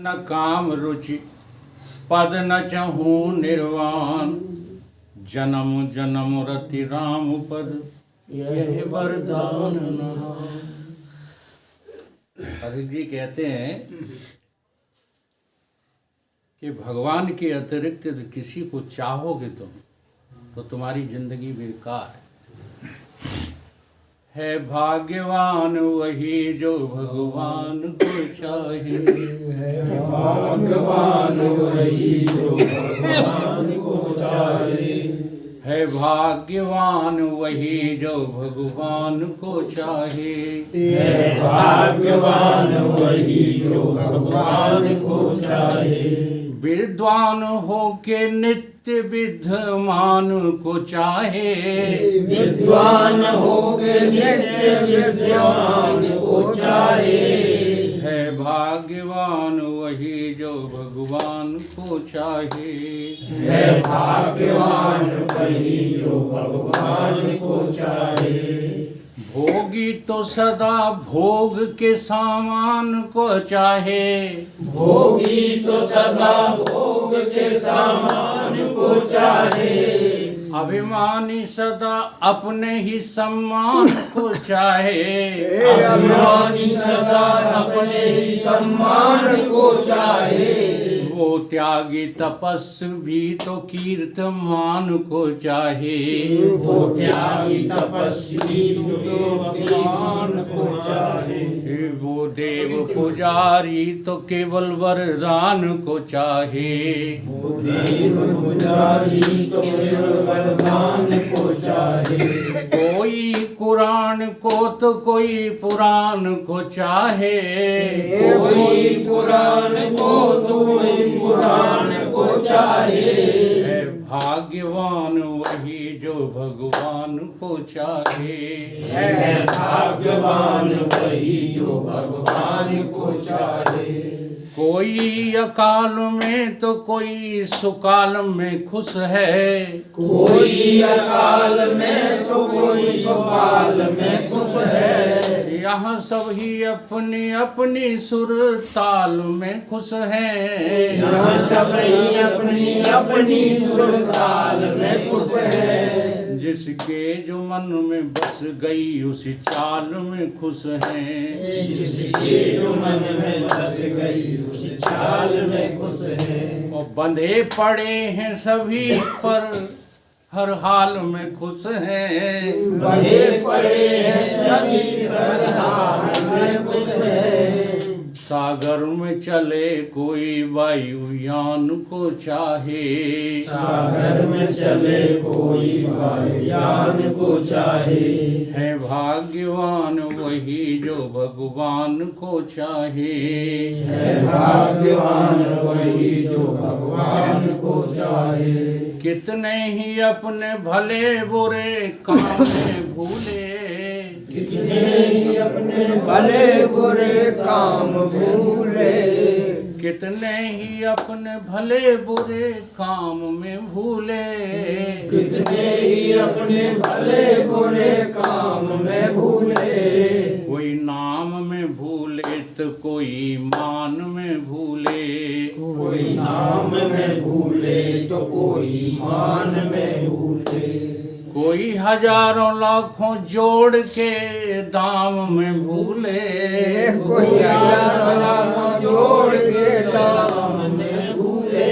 न काम रुचि पद न चहूँ निर्वाण, जन्म जन्म रति राम पद यह वरदान। हरि जी कहते हैं कि भगवान के अतिरिक्त किसी को चाहोगे तुम तो तुम्हारी जिंदगी बेकार है भाग्यवान वही जो भगवान को चाहे, है भाग्यवान वही जो भगवान को चाहे, है भाग्यवान वही जो भगवान को चाहे, है भाग्यवान वही जो भगवान को चाहे। विद्वान हो के नित्य विद्यमान को चाहे, विद्वान हो के नित्य विद्यमान को चाहे, है भाग्यवान वही जो भगवान को चाहे, है भाग्यवान वही जो भगवान को चाहे। भोगी तो सदा भोग के सामान को चाहे, भोगी तो सदा भोग के सामान को चाहे, अभिमानी सदा अपने ही सम्मान को चाहे, अभिमानी सदा अपने ही सम्मान को चाहे। वो त्यागी तपस्वी तो कीर्तमान को चाहे, वो त्यागी तपस्वी तो भगवान को चाहे, वो देव पुजारी तो केवल वरदान को चाहे, वो देव पुजारी तो केवल वरदान को चाहे। कोई कुरान को तो कोई पुराण को चाहे, कोई पुराण को तो कोई पुराण को चाहे, है भाग्यवान वही जो भगवान को चाहे, है भाग्यवान वही जो भगवान को चाहे। कोई अकाल में तो कोई सुकाल में खुश है, कोई अकाल में तो कोई सुकाल में खुश है, यहाँ सब ही अपनी अपनी सुर ताल में खुश है, यहाँ सब ही अपनी अपनी सुर ताल में खुश है। जिसके जो मन में बस गई उसी चाल में खुश है, जिसके जो मन में बस गई उस चाल में खुश है। और बंधे पड़े हैं सभी पर हर हाल में खुश है, बंधे पड़े हैं सभी हर हाल में खुश है। सागर में चले कोई वायुयान को चाहे, सागर में चले कोई वायुयान को चाहे, है भाग्यवान वही जो भगवान को चाहे, है भाग्यवान वही जो भगवान को चाहे। कितने ही अपने भले बुरे काम में भूले, कितने ही अपने भले बुरे काम भूले, कितने ही अपने भले बुरे काम में भूले, कितने ही अपने भले बुरे काम में भूले। कोई नाम में भूले तो कोई मान में भूले, कोई नाम में भूले तो कोई मान में भूले, कोई हजारों लाखों जोड़ के दाम में भूले, कोई हजारों लाखों जोड़ के दाम में भूले।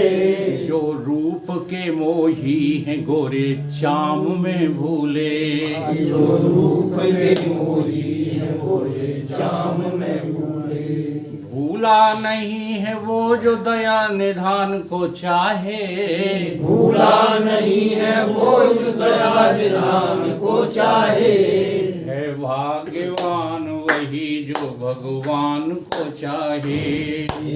जो रूप के मोही हैं गोरे चाम में भूले, जो रूप के मोही हैं गोरे चाम में भूले। भूला नहीं है वो जो दया निधान को चाहे, भूला नहीं है वो जो दया निधान को चाहे, है भाग्यवान वही जो भगवान को चाहे,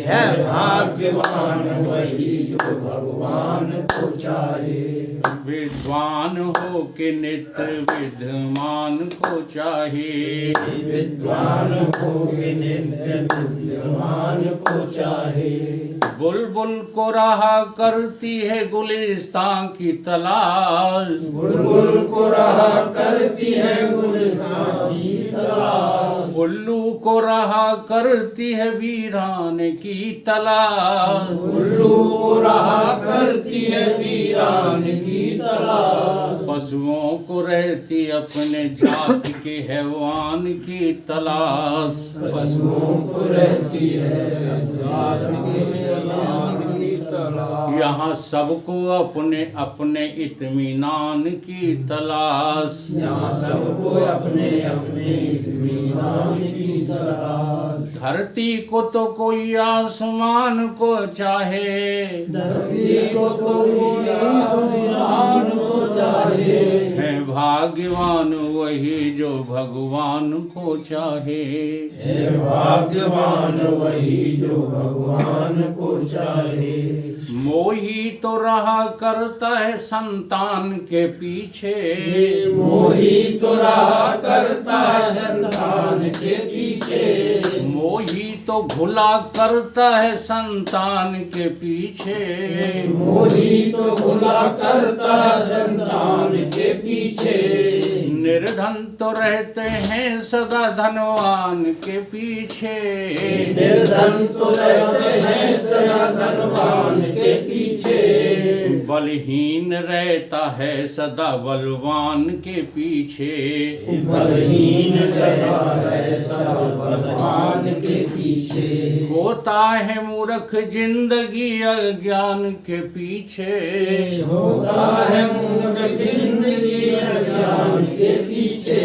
है भाग्यवान वही जो भगवान को चाहे। विद्वान हो के नित्य विद्यमान को चाहे, विद्वान हो के नित्य विद्यमान को चाहे। बुलबुल को रहा करती है गुलिस्तान की तलाश, बुलबुल को रहा करती है गुलिस्तान की तलाश। उल्लू को रहा करती है वीरान की तलाश, उल्लू को रहा करती है वीरान की तलाश, पशुओं को रहती अपने जात के हैवान की तलाश, पशुओं को रहती है जात के हैवान की तलाश, यहाँ सबको अपने अपने इत्मीनान की तलाश, यहाँ सबको अपने अपने इत्मीनान की तलाश, धरती को तो कोई आसमान को चाहे, धरती को तो कोई आसमान को चाहे, है भाग्यवान वही जो भगवान को चाहे, है भाग्यवान वही जो भगवान को चाहे, मोही तो रहा करता है संतान के पीछे, मोही तो रहा करता है संतान के पीछे, मोही तो घुला करता है संतान के पीछे, मोही तो भुला करता है संतान के पीछे, निर्धन तो रहते हैं सदा धनवान के पीछे, निर्धन तो रहते हैं सदा धनवान के पीछे, बलहीन रहता है सदा बलवान के पीछे, बलहीन रहता है सदा बलवान के पीछे, होता है मूर्ख जिंदगी अज्ञान के पीछे, होता है मूर्ख जिंदगी अज्ञान के पीछे,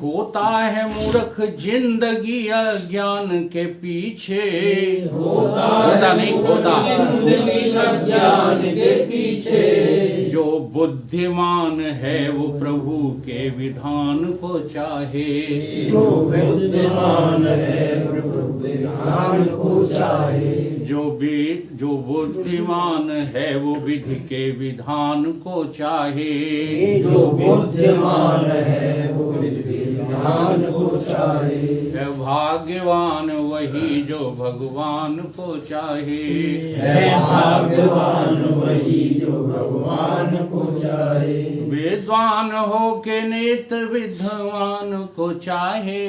होता है मूर्ख जिंदगी अज्ञान के पीछे, होता नहीं होता, जिंदगी अज्ञान के पीछे, जो बुद्धिमान है वो प्रभु के विधान को चाहे, जो बुद्धिमान है प्रभु विधान को चाहे, जो बुद्धिमान है वो विधि के विधान को चाहे, जो बुद्धिमान है वो विधान को चाहे, है भाग्यवान वही जो भगवान को चाहे, है भाग्यवान वही जो भगवान को चाहे, विद्वान हो के नेत विद्वान को चाहे,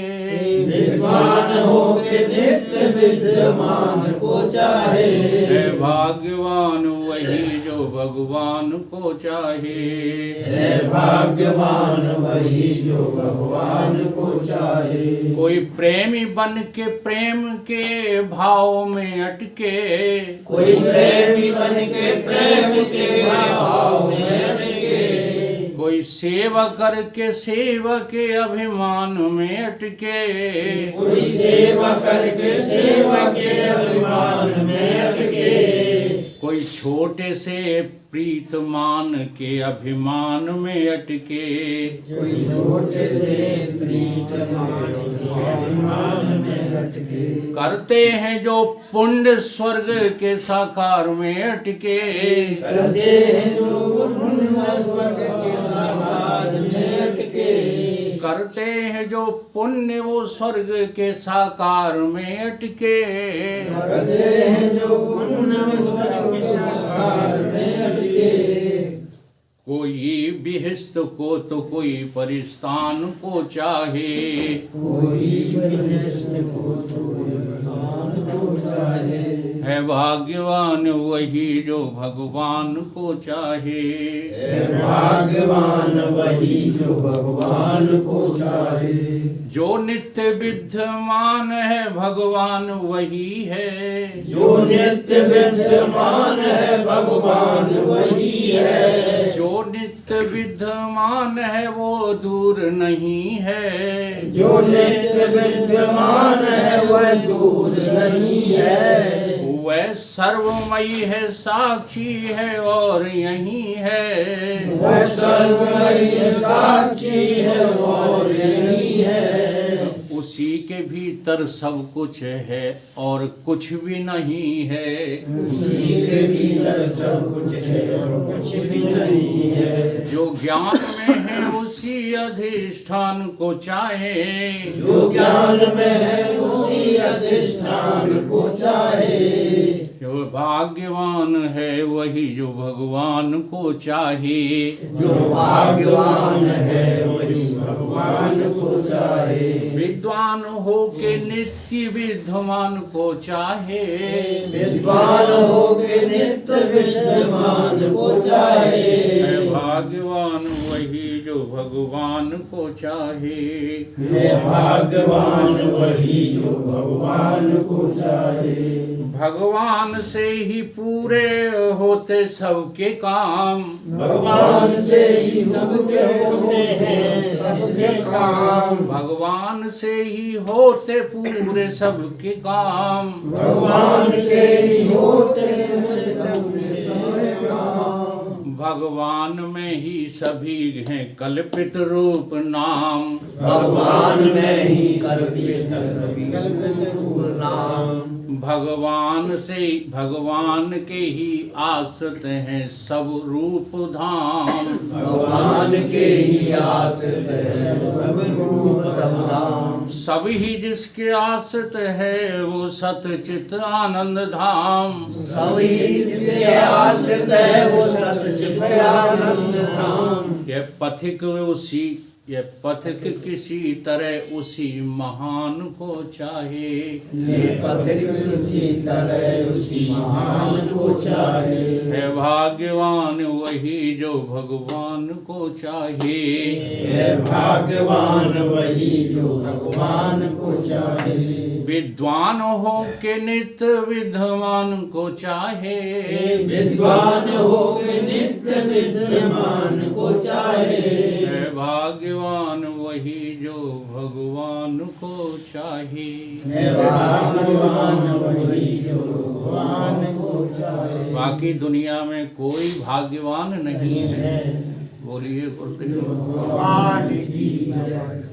विद्वान हो के नित्य विद्यमान को चाहे, है भाग्यवान वही जो भगवान को चाहे, है भाग्यवान वही जो भगवान को चाहे, कोई प्रेमी बन के प्रेम के भाव में अटके, कोई प्रेमी बन के प्रेम के भाव में अटके, कोई सेवा करके सेवा के अभिमान में अटके, कोई सेवा करके सेवा के अभिमान में अटके, कोई छोटे से प्रीत मान के अभिमान में अटके, कोई छोटे से प्रीत मान के अभिमान में अटके, करते हैं जो पुण्य स्वर्ग के साकार में अटके, करते हैं जो पुण्य स्वर्ग के साकार में अटके, करते हैं जो पुण्य वो स्वर्ग के साकार में अटके, करते हैं जो पुण्य स्वर्ग के साकार में अटके, कोई बिहिस्त को तो कोई परिस्तान को चाहे, कोई विदेश को तो भगवान को चाहे, है भाग्यवान वही जो भगवान को चाहे, है भाग्यवान वही जो भगवान को चाहे, जो नित्य विद्यमान है भगवान वही है, जो नित्य विद्यमान है भगवान वही है, जो नित्य विद्यमान है वो दूर नहीं है, जो नित्य विद्यमान है वह दूर नहीं है, वह सर्वमयी है साक्षी है और यही है, वह सर्वमयी साक्षी है और यही है, उसी के भीतर सब कुछ है और कुछ भी नहीं है, उसी के भीतर सब कुछ है और कुछ भी नहीं है, जो ज्ञान में है उसी अधिष्ठान को चाहे, जो ज्ञान में है उसी अधिष्ठान को चाहे, जो भाग्यवान है वही जो भगवान को चाहे। जो भाग्यवान है वही भगवान को चाहे। विद्वान हो के नित्य विद्वान को चाहे। विद्वान हो के नित्य विद्वान को चाहे। है भाग्यवान वही जो भगवान को चाहे। है भाग्यवान वही जो भगवान को चाहे। भगवान से ही पूरे होते सबके काम। भगवान से ही सबके होते हैं सबके काम। भगवान से ही होते पूरे सबके काम। भगवान से ही होते हैं सबके काम। भगवान में ही सभी हैं कल्पित रूप नाम। भगवान में ही कल्पित रूप नाम। भगवान से भगवान के ही आश्रित हैं सब रूप धाम। भगवान के ही आश्रित है सब रूप धाम। सभी जिसके आश्रित है वो सतचित आनंद धाम। सभी जिसके आश्रित है वो सतचित आनंद धाम। यह पथिक किसी तरह उसी महान को चाहे। ये पथिक किसी तरह उसी महान को चाहे। है भाग्यवान वही जो भगवान को चाहे। है भाग्यवान वही जो भगवान को चाहे। विद्वान हो के नित्य विद्वान को चाहे। विद्वान हो के नित्य विद्वान को चाहे। है भाग्यवान वही जो भगवान को चाहे। है भाग्यवान वही जो भगवान को चाहे। बाकी दुनिया में कोई भाग्यवान नहीं है। बोलिए गुरुदेव भगवान की जय।